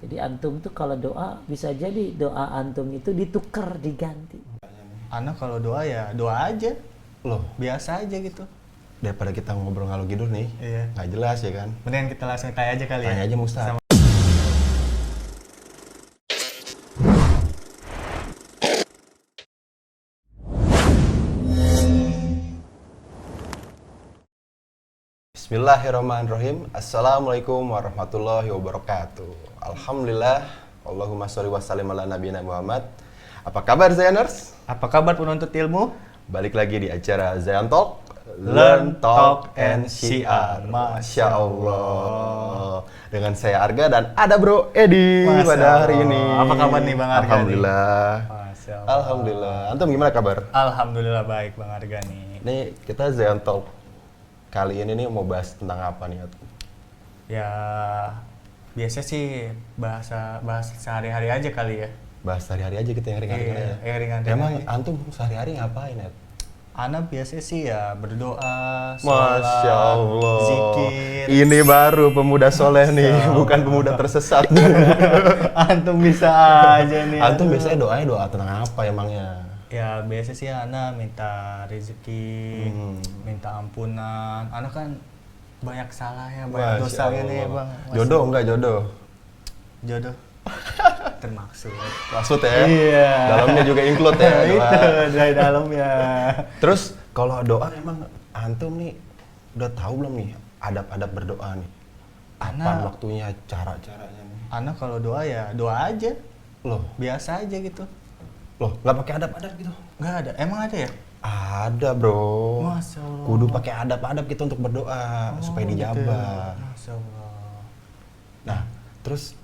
Jadi antum tuh kalau doa bisa jadi doa antum itu ditukar, diganti. Anak kalau doa ya doa aja, Loh, biasa aja gitu. daripada kita ngobrol ngalor ngidul nih, Iya. nggak jelas ya kan? Mendingan kita langsung tanya aja kali ya. Tanya aja Mustad. Sama- Bismillahirrahmanirrahim. Assalamualaikum warahmatullahi wabarakatuh. Alhamdulillah. Allahumma sholli wa sallim ala nabiyina Muhammad. Apa kabar Zayaners? Apa kabar penuntut ilmu? Balik lagi di acara Zayan Talk, Learn, Talk, and Syiar. Masya Allah. Dengan saya Arga dan ada Bro Edi Masya pada hari Allah. ini. Apa kabar nih Bang Arga nih? Alhamdulillah. Masya Allah. Alhamdulillah. Antum gimana kabar? Alhamdulillah baik Bang Arga nih. Nih kita Zayan Talk kali ini nih mau bahas tentang apa nih? Ya biasa sih bahas sehari-hari aja kali ya. Bahas sehari-hari aja kita yang ringan-ringan Iya, ya. yang ringan-ringan Emang aja. antum sehari-hari ngapain ya? Ana biasa sih ya berdoa, Masya Allah. zikir. Ini baru pemuda soleh nih, bukan pemuda tersesat. Antum bisa aja nih. Antum biasanya doanya doa tentang apa emangnya? Ya biasa sih Ana minta rezeki, minta ampunan. Ana kan banyak salahnya, banyak Masya dosanya nih Allah. Bang. Jodoh enggak jodoh? Jodoh. Termaksud. Maksud ya? Iya. Dalamnya juga include ya? doa. Itu dari dalam ya. Terus kalau doa emang antum nih udah tahu belum nih adab-adab berdoa nih? Kapan Ana- waktunya, cara-caranya nih? Ana kalau doa ya doa aja, Loh, biasa aja gitu. nggak pakai adab-adab gitu? Nggak ada. Emang ada ya? Ada bro. Masya Allah. Kudu pakai adab-adab gitu untuk berdoa supaya Oh, gitu ya. dijabah. Masya Allah. Nah, terus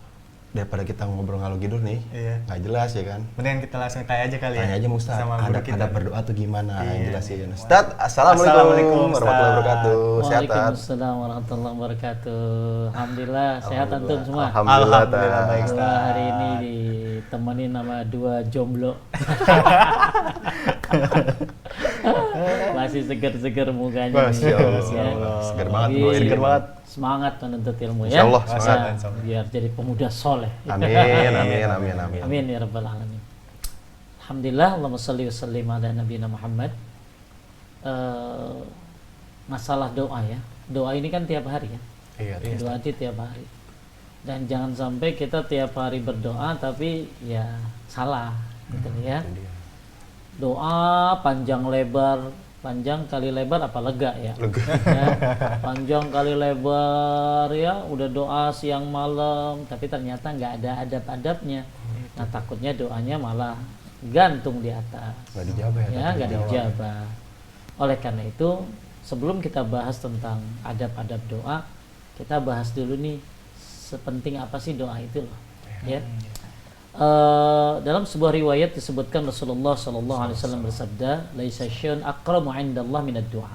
daripada kita ngobrol ngalor ngidul nih, Iya. nggak jelas ya kan? Mendingan kita langsung tanya aja kali ya. Tanya aja Mustad, Sama guru kita. adab berdoa tuh gimana? Iya. Yang jelasin. Ustaz, assalamualaikum Assalamualaikum, Ustaz. warahmatullahi wabarakatuh. Sehat? Waalaikumsalam warahmatullahi wabarakatuh. Alhamdulillah sehat antum semua. Alhamdulillah, Alhamdulillah, Tas. baik, Gua Ustaz. hari ini ditemani nama dua jomblo. Masih seger-seger mukanya. Masya Allah. Ya. Seger banget, Jadi, Bro. Seger banget. Semangat menuntut ilmu Insya ya. Allah, Ya, semangat, insya Allah. biar jadi pemuda soleh. Amin, amin, amin, amin. Amin ya rabbal alamin. Alhamdulillah, Allahumma shalli wa sallim ala nabiyina Muhammad. Masalah doa ya. Doa ini kan tiap hari ya. Iya, Doa itu tiap hari. Dan jangan sampai kita tiap hari berdoa tapi ya salah gitu ya. Doa panjang lebar, panjang kali lebar apa lega ya? Lega. Ya, panjang kali lebar ya, udah doa siang malam tapi ternyata nggak ada adab-adabnya. Nah, takutnya doanya malah gantung di atas. Nggak dijabah ya? Ya, nggak dijabah. Oleh karena itu, sebelum kita bahas tentang adab-adab doa, kita bahas dulu nih sepenting apa sih doa itu loh. Ya. Dalam sebuah riwayat disebutkan Rasulullah SAW bersabda, "Laisa syai'un aqrabu 'indallah minad du'a."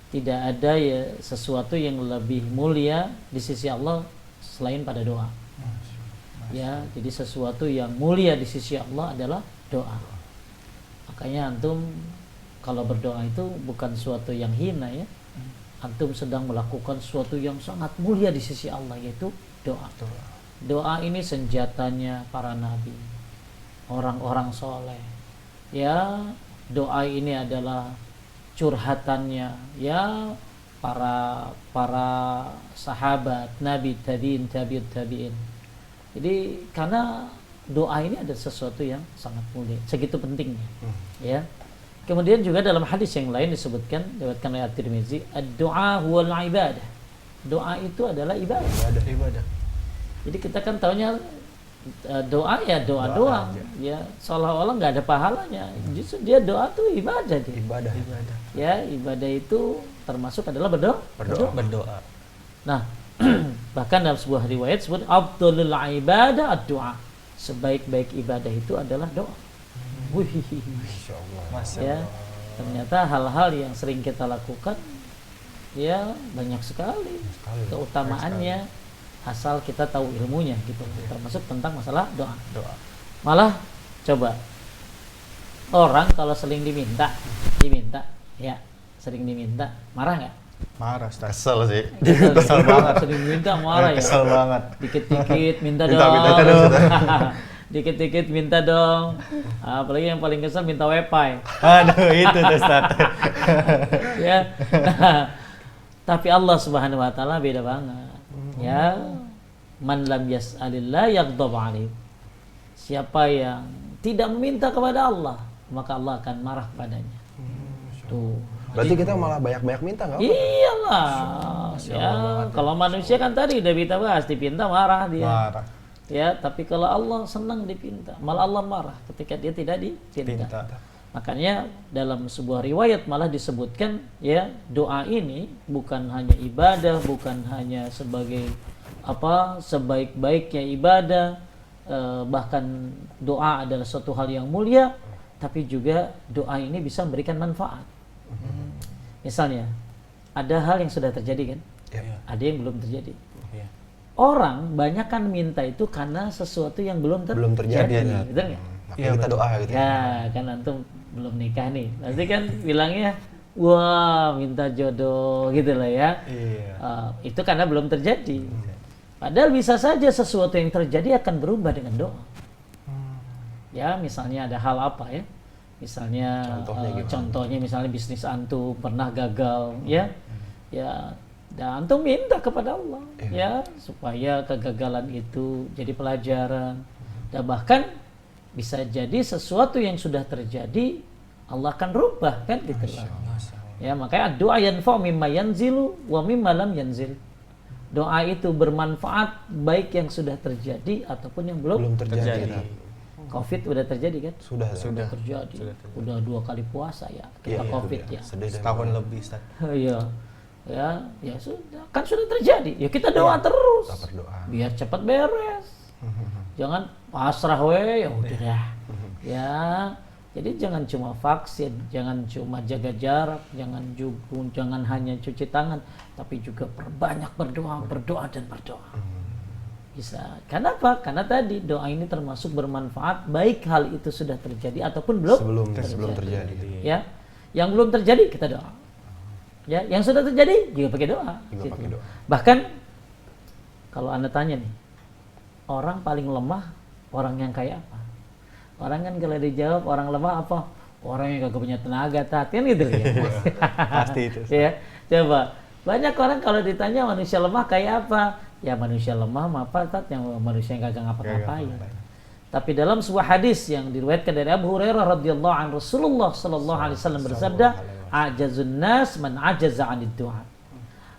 Tidak ada ya sesuatu yang lebih mulia di sisi Allah selain pada doa. Ya, jadi sesuatu yang mulia di sisi Allah adalah doa. Makanya antum kalau berdoa itu bukan suatu yang hina ya. Antum sedang melakukan sesuatu yang sangat mulia di sisi Allah, yaitu doa. Doa ini senjatanya para nabi, orang-orang soleh. Ya, doa ini adalah curhatannya ya para sahabat, nabi, tabiin, tabiin. Jadi karena doa ini ada sesuatu yang sangat mulia, segitu pentingnya. Ya. Kemudian juga dalam hadis yang lain disebutkan, diriwayatkan oleh At-Tirmizi, ad-du'a huwal ibadah. Doa itu adalah ibadah. Ibadah. Jadi kita kan taunya doa ya doa doang, ya seolah-olah nggak ada pahalanya. Justru dia doa tuh ibadah dia. Ibadah. Ya, ibadah itu termasuk adalah berdoa. Berdoa. Nah, bahkan dalam sebuah riwayat disebut afdhalul ibadah ad-du'a. Sebaik-baik ibadah itu adalah doa. Wih. Masya Allah. Masya Ya, Allah. ternyata hal-hal yang sering kita lakukan ya banyak sekali keutamaannya asal kita tahu ilmunya gitu, termasuk tentang masalah doa. Malah coba orang kalau sering diminta ya sering diminta marah nggak? Marah, Ustaz. Kesel sih. Kesel banget. Sering minta marah ya. Kesel banget. Dikit-dikit minta Minta, dong. minta dong. Dikit-dikit minta dong. Apalagi yang paling kesel minta wifi. Aduh, itu tuh, Ustaz. Ya. Nah, tapi Allah Subhanahu wa taala beda banget. Ya. Man lam yas'alillah yaghdab alaih. Siapa yang tidak meminta kepada Allah, maka Allah akan marah padanya. Tuh. Berarti kita malah banyak-banyak minta nggak? Iyalah. Ya, kalau manusia kan tadi udah kita bahas dipinta marah dia. Marah. Ya, tapi kalau Allah senang dipinta, malah Allah marah ketika dia tidak dipinta. Pinta. Makanya dalam sebuah riwayat malah disebutkan ya, doa ini bukan hanya ibadah, bukan hanya sebagai sebaik-baiknya ibadah, bahkan doa adalah suatu hal yang mulia, tapi juga doa ini bisa memberikan manfaat. Misalnya ada hal yang sudah terjadi kan, ada yang belum terjadi. Iya. Orang banyak kan minta itu karena sesuatu yang belum terjadi, betul nggak? Makanya kita doa gitu. Ya kan antum belum nikah nih, pasti kan bilangnya wah minta jodoh gitu lah ya. Iya. Itu karena belum terjadi. Padahal bisa saja sesuatu yang terjadi akan berubah dengan doa. Ya misalnya ada hal apa ya, misalnya contohnya misalnya bisnis antum pernah gagal ya, dan antum minta kepada Allah ya supaya kegagalan itu jadi pelajaran, dan bahkan bisa jadi sesuatu yang sudah terjadi Allah akan rubah kan gitu lah. Ya makanya doa yanfa mimma yanzilu wa mimma lam yanzil. Doa itu bermanfaat baik yang sudah terjadi ataupun yang belum terjadi. Covid udah terjadi kan? Sudah Terjadi. Udah 2 kali puasa ya kita Covid ya. Setahun lebih, Ustaz. Iya. Ya sudah. Kan sudah terjadi. Ya kita doa terus. Kita berdoa. Biar cepat beres. Jangan pasrah ya udah dah. Ya. Jadi jangan cuma vaksin, jangan cuma jaga jarak, jangan hanya cuci tangan, tapi juga perbanyak berdoa dan berdoa. Bisa. Kenapa? Karena tadi doa ini termasuk bermanfaat baik hal itu sudah terjadi ataupun belum terjadi. Ya. Yang belum terjadi kita doa. Ya, yang sudah terjadi juga pakai doa. Gitu. Bahkan kalau Anda tanya nih, orang paling lemah orang yang kayak apa? Orang kan kalau dijawab orang lemah apa? Orang yang kagak punya tenaga, kan gitu ya. Pasti itu. Ya, coba. Banyak orang kalau ditanya manusia lemah kayak apa? Ya manusia lemah apa tat yang manusia yang kagak ngapa-ngapain. Tapi dalam sebuah hadis yang diriwayatkan dari Abu Hurairah radhiyallahu anhu, Rasulullah sallallahu alaihi wasallam bersabda, "Ajazun nas man ajaza 'anid du'a."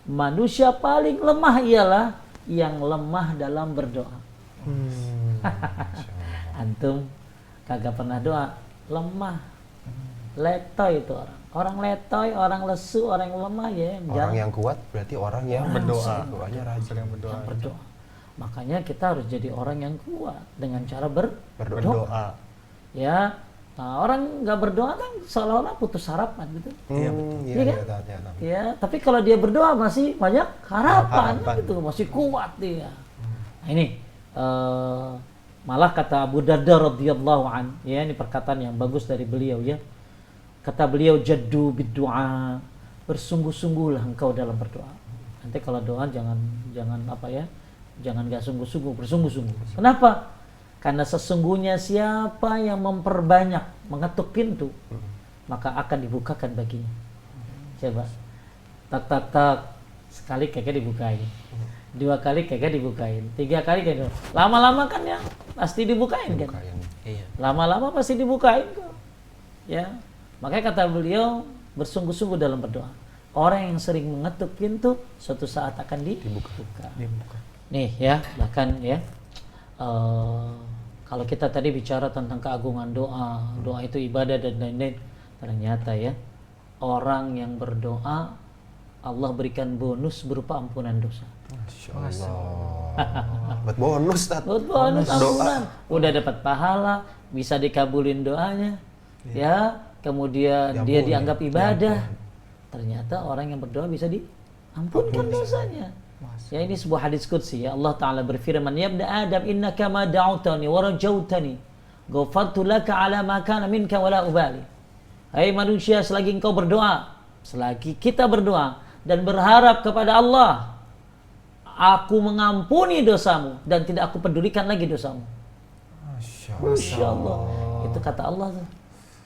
Manusia paling lemah ialah yang lemah dalam berdoa. Antum kagak pernah doa, lemah, letoy itu orang. Orang letoy, orang lesu, orang yang lemah ya. Orang yang kuat berarti orang yang berdoa. Doanya rajin. Yang berdoa. Makanya kita harus jadi orang yang kuat dengan cara berdoa. Ya, nah, orang nggak berdoa kan seolah-olah putus harapan gitu. Iya betul. Iya kan? Ya, tapi kalau dia berdoa masih banyak harapan. Gitu, masih kuat dia. Nah, ini malah kata Abu Darda radhiyallahu an, ya ini perkataan yang bagus dari beliau ya. Kata beliau, jaddu bid-du'a, bersungguh-sungguhlah engkau dalam berdoa. Nanti kalau doa jangan gak sungguh-sungguh, bersungguh-sungguh. Kenapa? Karena sesungguhnya siapa yang memperbanyak mengetuk pintu, maka akan dibukakan baginya. Coba, tak, sekali kagak dibukain, 2 kali kagak dibukain, 3 kali kagak. Lama-lama kan ya pasti dibukain kan? Iya. Lama-lama pasti dibukain kok. Ya. Makanya kata beliau, bersungguh-sungguh dalam berdoa. Orang yang sering mengetuk pintu, suatu saat akan dibuka. Nih ya, bahkan ya, kalau kita tadi bicara tentang keagungan doa itu ibadah dan lain-lain, ternyata ya, orang yang berdoa, Allah berikan bonus berupa ampunan dosa. Masya Allah. Buat bonus, Tat. Buat bonus ampunan. Udah dapat pahala, bisa dikabulin doanya, ya. Kemudian dia dianggap ibadah. Ternyata orang yang berdoa bisa diampunkan dosanya. Ya ini sebuah hadis qudsi ya. Allah Ta'ala berfirman, "Ya ibna Adam, innaka ma da'utani wa rajautani, ghafartu laka ala ma kana minka wa la ubali." Hai manusia, selagi engkau berdoa, selagi kita berdoa dan berharap kepada Allah, aku mengampuni dosamu dan tidak aku pedulikan lagi dosamu. Masya Allah. Itu kata Allah tuh.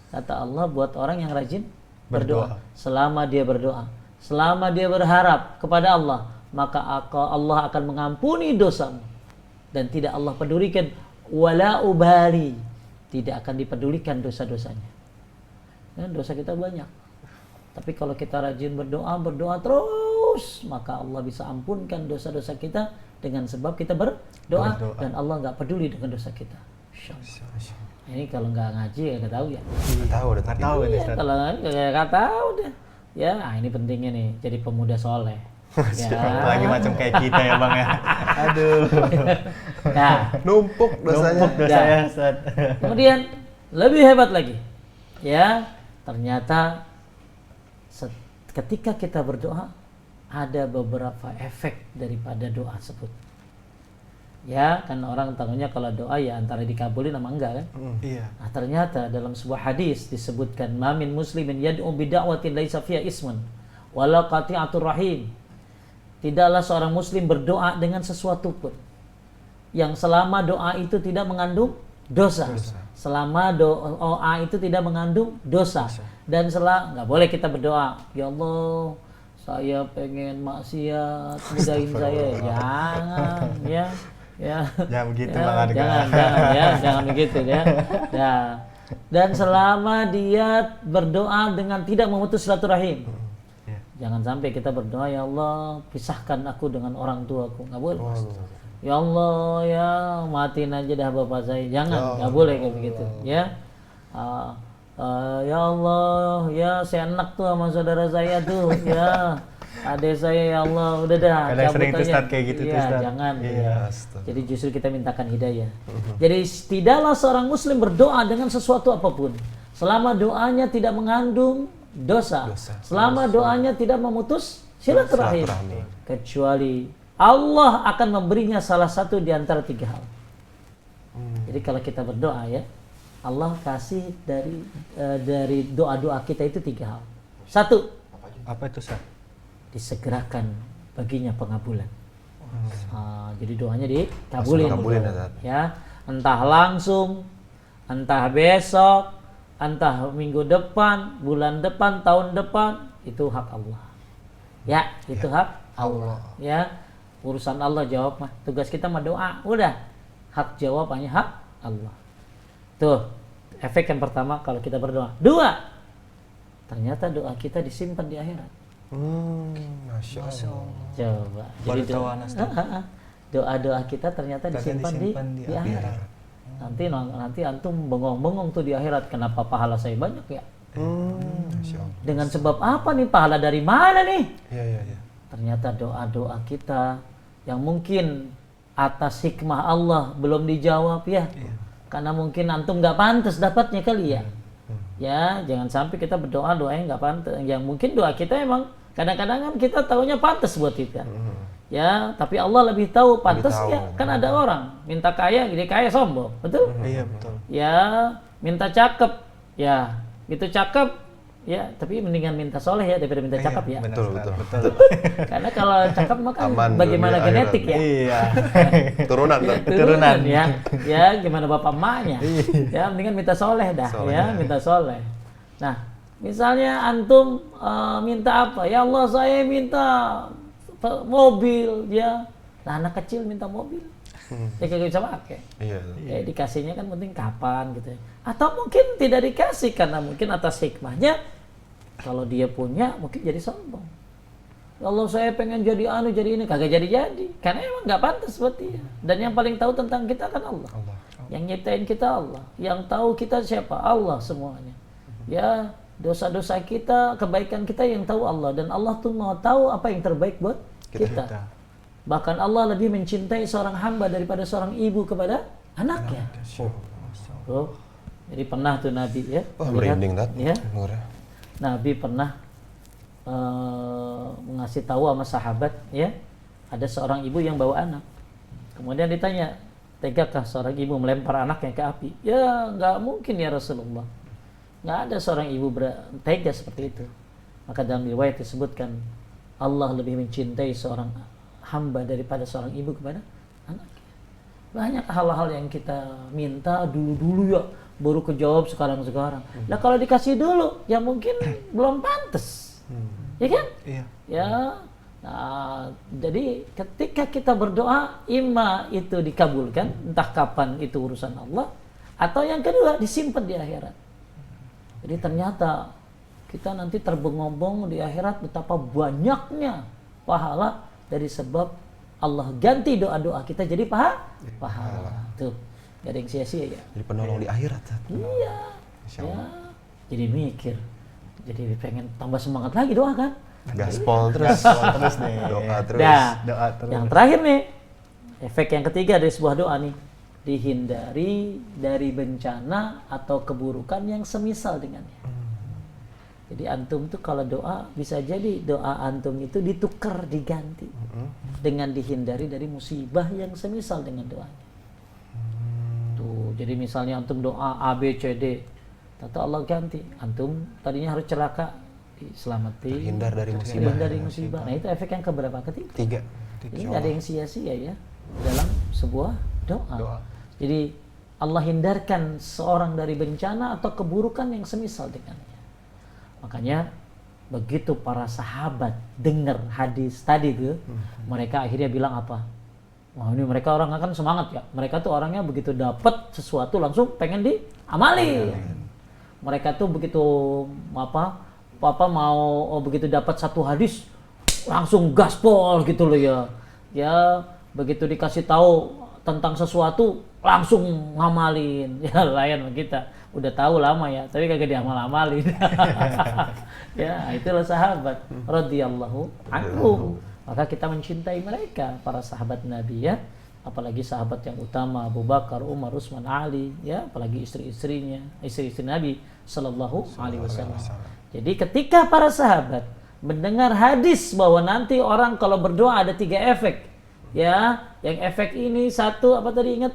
Kata Allah buat orang yang rajin berdoa. Selama dia berdoa, selama dia berharap kepada Allah, maka Allah akan mengampuni dosamu dan tidak Allah pedulikan. Wala ubali, tidak akan dipedulikan dosa-dosanya. Dan dosa kita banyak. Tapi kalau kita rajin berdoa terus, maka Allah bisa ampunkan dosa-dosa kita dengan sebab kita berdoa. Dan Allah nggak peduli dengan dosa kita. Ini kalau nggak ngaji ya nggak tahu ya. Nggak tahu ini. Kalau nggak tahu deh. Ya, ini pentingnya nih jadi pemuda soleh. Ya. Apalagi macam kayak kita ya Bang ya. Aduh. Nah, Numpuk dosanya. Dosanya, Ustaz. kemudian lebih hebat lagi. Ya, ternyata ketika kita berdoa ada beberapa efek daripada doa tersebut. Ya, kan orang tahunya kalau doa ya antara dikabulin sama enggak kan? Iya. Nah, ternyata dalam sebuah hadis disebutkan mamin muslimin yad'u bid'awatin laisa fiha ismun wala qati'atur rahim. Tidaklah seorang muslim berdoa dengan sesuatu pun yang selama doa itu tidak mengandung dosa. Selama doa itu tidak mengandung dosa. Dan nggak boleh kita berdoa, ya Allah, saya pengen maksiat, mudahin saya. Jangan, ya. Jangan begitu ya, Bang Arga. jangan begitu ya. Nah, dan selama dia berdoa dengan tidak memutus silaturahim. Jangan sampai kita berdoa, ya Allah, pisahkan aku dengan orang tuaku. Nggak boleh. Ya Allah, ya matiin aja dah bapak saya. Jangan, nggak boleh kayak begitu. Ya, ya Allah, ya saya enak tuh sama saudara saya tuh. Ya, adik saya, ya Allah, udah dah. Kadang sering cabut tuh aja. Ustaz kayak gitu tuh Iya, Ustaz. jangan. Iya. Jadi justru kita mintakan hidayah. Jadi tidaklah seorang muslim berdoa dengan sesuatu apapun selama doanya tidak mengandung dosa. Selama doanya tidak memutus silaturahim. Kecuali Allah akan memberinya salah satu di antara 3 hal. Jadi kalau kita berdoa ya, Allah kasih dari doa-doa kita itu 3 hal. 1, Apa itu Ustaz? disegerakan baginya pengabulan. Jadi doanya dikabulin. Ya, entah langsung, entah besok, entah minggu depan, bulan depan, tahun depan, itu hak Allah. Ya, itu hak Allah. Ya, urusan Allah jawab mah. Tugas kita mah doa. Udah, hak jawabannya hak Allah. Tuh, efek yang pertama kalau kita berdoa. 2, ternyata doa kita disimpan di akhirat. Masya Allah. Coba. Jadi doa-doa kita ternyata disimpan di akhirat. Nanti antum bengong-bengong tuh di akhirat, kenapa pahala saya banyak ya? Dengan sebab apa nih, pahala dari mana nih? Iya. Ternyata doa-doa kita yang mungkin atas hikmah Allah belum dijawab ya. Karena mungkin antum nggak pantas dapatnya kali ya. Ya, jangan sampai kita berdoa doanya nggak pantas. Yang mungkin doa kita emang kadang-kadang kan kita taunya pantas buat kita. Ya, tapi Allah lebih tahu pantas ya. Kan ada orang minta kaya, jadi kaya sombong, betul? Iya betul. Ya, minta cakep, ya, itu cakep, ya. Tapi mendingan minta soleh ya daripada minta cakep ya. Betul. Karena kalau cakep mah kan Aman bagaimana dunia genetik ya. Iya. Turunan ya. Ya, gimana bapak emaknya. Ya, mendingan minta soleh dah, ya, minta soleh. Nah, misalnya antum minta apa? Ya Allah, saya minta mobil, ya. Nah, anak kecil minta mobil. Ya kagak bisa pakai. Iya. Ya, dikasihnya kan penting kapan gitu ya. Atau mungkin tidak dikasih karena mungkin atas hikmahnya kalau dia punya mungkin jadi sombong. Ya Allah, saya pengen jadi jadi ini, kagak jadi. Karena emang nggak pantas buat dia. Dan yang paling tahu tentang kita kan Allah. Yang nyiptain kita Allah. Yang tahu kita siapa? Allah semuanya. Ya, dosa-dosa kita, kebaikan kita yang tahu Allah. Dan Allah tuh mau tahu apa yang terbaik buat kita. Bahkan Allah lebih mencintai seorang hamba daripada seorang ibu kepada anaknya. Jadi pernah tuh Nabi ya. Merinding ya. Nabi pernah ngasih tahu sama sahabat ya, ada seorang ibu yang bawa anak. Kemudian ditanya, tegakah seorang ibu melempar anaknya ke api? Ya, nggak mungkin ya Rasulullah. Nggak ada seorang ibu tega seperti itu. Maka dalam riwayat disebutkan Allah lebih mencintai seorang hamba daripada seorang ibu kepada anaknya. Banyak hal-hal yang kita minta dulu-dulu ya, baru kejawab sekarang-sekarang. Nah kalau dikasih dulu, ya mungkin belum pantas. Ya kan? Iya. Ya, nah, jadi ketika kita berdoa, imma itu dikabulkan, entah kapan itu urusan Allah, atau yang kedua disimpan di akhirat. Jadi ternyata kita nanti terbengong-bengong di akhirat betapa banyaknya pahala dari sebab Allah ganti doa-doa kita jadi pahala. Tuh, gak ada yang sia-sia ya. Jadi penolong di akhirat. Iya. Masya Ya. Allah. Jadi mikir, jadi pengen tambah semangat lagi doa kan. Gaspol terus. Terus nih. Doa terus. Nah, Doa terus. yang terakhir nih, efek yang ketiga dari sebuah doa nih, dihindari dari bencana atau keburukan yang semisal dengannya. Jadi antum tuh kalau doa, bisa jadi doa antum itu ditukar, diganti dengan dihindari dari musibah yang semisal dengan doanya. Tuh, jadi misalnya antum doa A, B, C, D, atau Allah ganti, antum tadinya harus celaka, diselamati, Terhindar dari musibah. terhindar dari musibah. Nah itu efek yang keberapa? Ketiga. 3. Jadi nggak ada yang sia-sia ya dalam sebuah doa. Doa. Jadi Allah hindarkan seorang dari bencana atau keburukan yang semisal dengannya. Makanya begitu para sahabat dengar hadis tadi tuh, mereka akhirnya bilang apa? Wah ini mereka orang akan semangat ya. Mereka tuh orangnya begitu dapat sesuatu langsung pengen diamali. Mereka tuh begitu mau begitu dapat satu hadis langsung gaspol gitu loh ya. Ya begitu dikasih tahu tentang sesuatu langsung ngamalin. Ya layan sama kita. Udah tahu lama ya, tapi kagak diamal-amalin. Ya, itulah sahabat radhiyallahu anhum. Maka kita mencintai mereka, para sahabat Nabi ya. Apalagi sahabat yang utama Abu Bakar, Umar, Utsman, Ali ya, apalagi istri-istri Nabi sallallahu alaihi wasallam. Jadi ketika para sahabat mendengar hadis bahwa nanti orang kalau berdoa ada 3 efek. Ya, yang efek ini satu apa tadi ingat?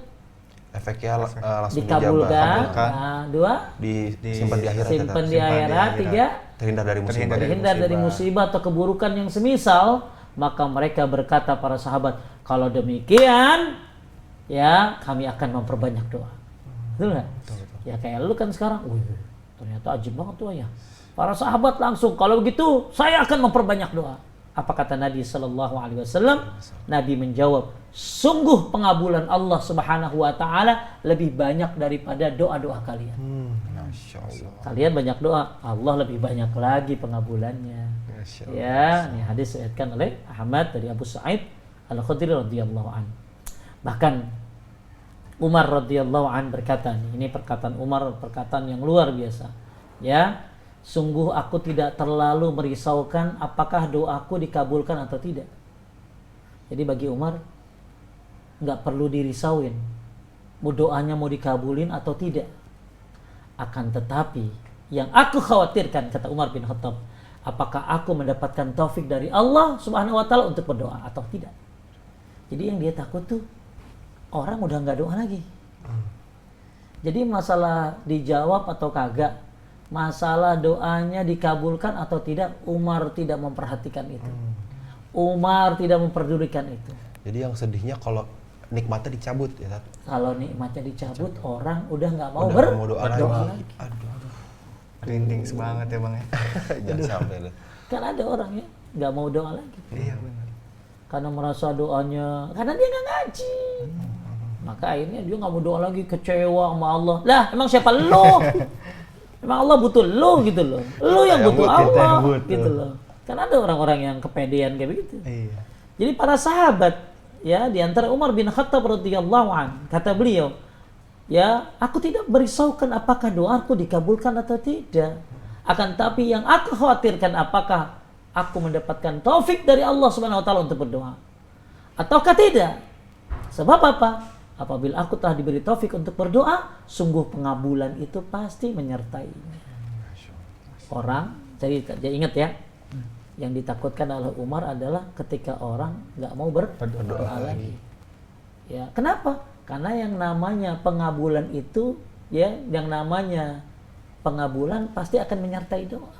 Efeknya langsung Dikabulkan. dijabah. Nah, 2 Disimpan di akhirat. simpan di akhirat. 3 Terhindar dari musibah. terhindar dari musibah atau keburukan yang semisal. Maka mereka berkata para sahabat, kalau demikian ya kami akan memperbanyak doa. Betul nggak? Ya kayak lu kan sekarang, ternyata ajib banget doanya. Para sahabat langsung, kalau begitu saya akan memperbanyak doa. Apa kata Nabi Sallallahu Alaihi Wasallam? Nabi menjawab, sungguh pengabulan Allah Subhanahu Wa Taala lebih banyak daripada doa-doa kalian. Masya Allah. Kalian banyak doa, Allah lebih banyak lagi pengabulannya. Masya Allah. Ya, ini hadis diriwayatkan oleh Ahmad dari Abu Sa'id Al-Khudri radhiyallahu an. Bahkan Umar radhiyallahu an berkata, ini perkataan Umar, perkataan yang luar biasa. Ya, sungguh aku tidak terlalu merisaukan apakah doaku dikabulkan atau tidak. Jadi bagi Umar nggak perlu dirisauin mau doanya mau dikabulin atau tidak. Akan tetapi yang aku khawatirkan, kata Umar bin Khattab, apakah aku mendapatkan taufik dari Allah Subhanahu wa taala untuk berdoa atau tidak. Jadi yang dia takut tuh orang udah nggak doa lagi. Jadi masalah dijawab atau kagak, masalah doanya dikabulkan atau tidak, Umar tidak memperhatikan itu. Umar tidak memperdulikan itu. Jadi yang sedihnya kalau nikmatnya dicabut ya. Kalau nikmatnya dicabut, orang udah nggak mau Udah nggak mau doa berdoa lagi. lagi. Aduh. Rinding banget ya Bang ya. Jangan sampai lu. Kan ada orang ya nggak mau doa lagi. Iya benar. Karena merasa doanya, karena dia nggak ngaji. Maka akhirnya dia nggak mau doa lagi, kecewa sama Allah. Lah emang siapa lo? Emang Allah butuh lo gitu loh. Lo yang butuh kita Allah yang butuh. gitu loh. Kan ada orang-orang yang kepedean kayak begitu. Iya. Jadi para sahabat ya di antara Umar bin Khattab radhiyallahu an, kata beliau, ya aku tidak merisaukan apakah doaku dikabulkan atau tidak. Akan tapi yang aku khawatirkan apakah aku mendapatkan taufik dari Allah Subhanahu wa taala untuk berdoa ataukah tidak. Sebab apa? Apabila aku telah diberi taufik untuk berdoa, sungguh pengabulan itu pasti menyertainya. Orang, jadi ingat ya, yang ditakutkan oleh Umar adalah ketika orang nggak mau berdoa lagi. Ya, kenapa? Karena yang namanya pengabulan itu, ya, yang namanya pengabulan pasti akan menyertai doa.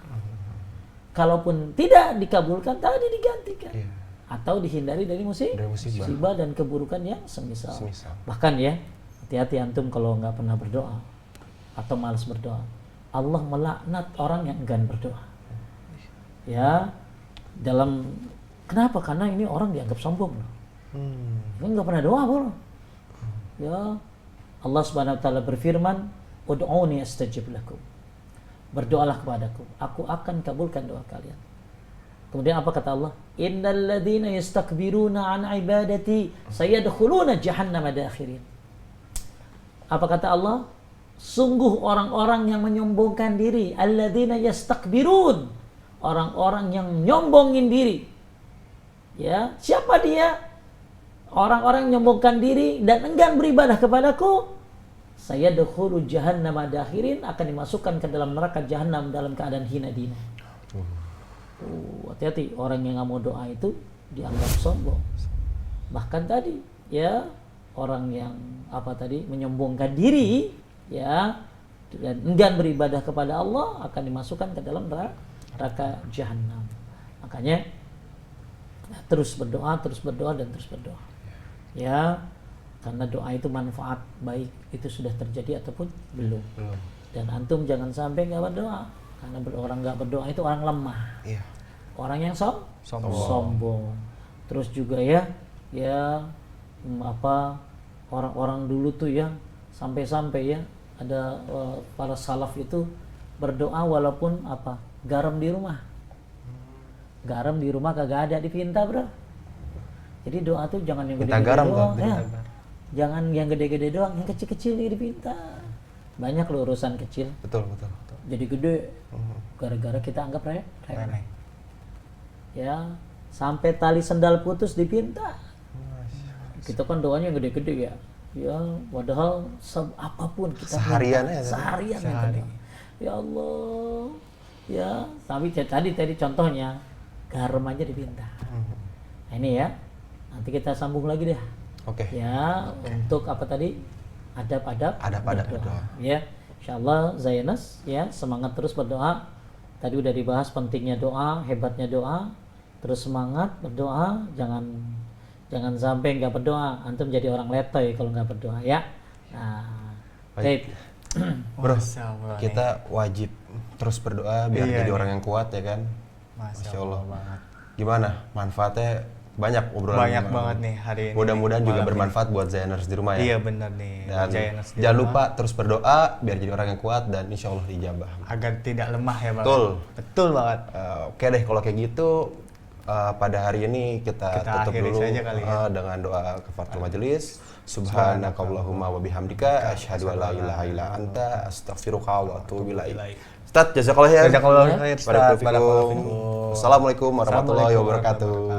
kalaupun tidak dikabulkan tadi digantikan. Iya. Atau dihindari dari musibah dan keburukan yang semisal. Bahkan ya, hati-hati antum kalau nggak pernah berdoa atau malas berdoa. Allah melaknat orang yang enggan berdoa. Ya, kenapa? Karena ini orang dianggap sombong. Ini nggak pernah doa bro. Ya, Allah Subhanahu Wa Taala berfirman, "Ud'uni astajib lakum." Berdoalah kepadaku, aku akan kabulkan doa kalian. Kemudian apa kata Allah? Innal ladzina yastakbiruna an ibadati sayadkhuluna jahannama dakhirin. Apa kata Allah? Sungguh orang-orang yang menyombongkan diri, alladzina yastakbirun, orang-orang yang nyombongin diri. Ya, siapa dia? Orang-orang yang menyombongkan diri dan enggan beribadah kepadaku, sayadkhulu jahannama dakhirin, akan dimasukkan ke dalam neraka jahanam dalam keadaan hina dina. Hati-hati, orang yang nggak mau doa itu dianggap sombong. Bahkan tadi ya, orang yang menyombongkan diri ya dan enggan beribadah kepada Allah akan dimasukkan ke dalam neraka jahanam. Makanya terus berdoa dan terus berdoa. Ya, karena doa itu manfaat baik itu sudah terjadi ataupun belum. Dan antum jangan sampai nggak berdoa, karena orang nggak berdoa itu orang lemah. Iya. Orang yang sombong. Terus juga orang-orang dulu tuh ya sampai-sampai ya ada para salaf itu berdoa walaupun garam di rumah kagak ada dipinta bro. Jadi doa tuh jangan yang gede-gede doang ya. Jangan yang gede-gede doang, yang kecil-kecil dipinta. Banyak loh urusan kecil. Betul. Jadi gede gara-gara kita anggap remeh. Ya, sampai tali sendal putus dipinta. Kita kan doanya gede-gede ya. Ya, padahal apapun kita seharian minta. Ya Allah. Ya, tapi tadi contohnya garam aja dipinta. Nah, ini ya. Nanti kita sambung lagi deh. Oke. Ya, untuk adab-adab berdoa. Ya, insyaallah Zainas ya, semangat terus berdoa. Tadi udah dibahas pentingnya doa, hebatnya doa. Terus semangat berdoa, jangan sampai nggak berdoa. Antum jadi orang letoy kalau nggak berdoa ya. Nah, baik. Bro, kita wajib terus berdoa biar jadi orang yang kuat ya kan. Masya Allah banget. Gimana manfaatnya? Banyak banget nih hari ini. Mudah-mudahan juga bermanfaat buat Zainers di rumah ya. Iya benar nih. Dan jangan lupa terus berdoa biar jadi orang yang kuat dan insya Allah dijabah. Agar tidak lemah ya Bang. Betul banget. Oke deh kalau kayak gitu pada hari ini kita tutup dulu dengan doa kafaratul majelis. Subhanakallahumma wa bihamdika asyhadu an la ilaha illa anta astaghfiruka wa atubu ilaik. Ustaz, jazakallah khair. Assalamualaikum warahmatullahi wabarakatuh.